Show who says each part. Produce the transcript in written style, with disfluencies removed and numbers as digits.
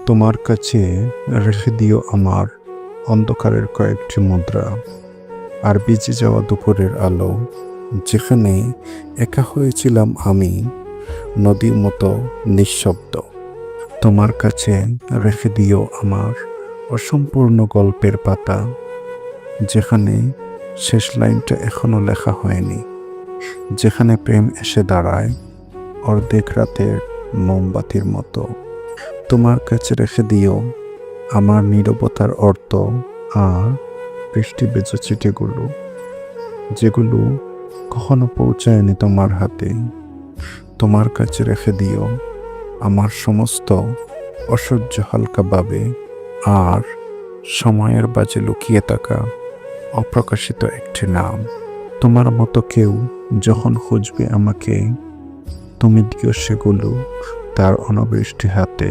Speaker 1: তোমার কাছে রেখে দিও আমার অন্ধকারের কয়েকটি মুদ্রা আর ভিজে যাওয়া দুপুরের আলো, যেখানে একা হয়েছিলাম আমি, নদীর মতো নিঃশব্দ। তোমার কাছে রেখে দিও আমার অসম্পূর্ণ গল্পের পাতা, যেখানে শেষ লাইনটা এখনো লেখা হয়নি, যেখানে প্রেম এসে দাঁড়ায় অর্ধেক রাতের মোমবাতির মতো। তোমার কাছে রেখে দিও আমার নীরবতার অর্থ আর বৃষ্টি ভেজা চিঠিগুলো, যেগুলো কখনো পৌঁছায়নি তোমার হাতে। তোমার কাছে রেখে দিও আমার সমস্ত অসহ্য হালকাভাবে, আর সময়ের বাজে লুকিয়ে থাকা অপ্রকাশিত একটি নাম। তোমার মতো কেউ যখন খুঁজবে আমাকে, তুমি দিও সেগুলো তার অনাবৃষ্টি হাতে।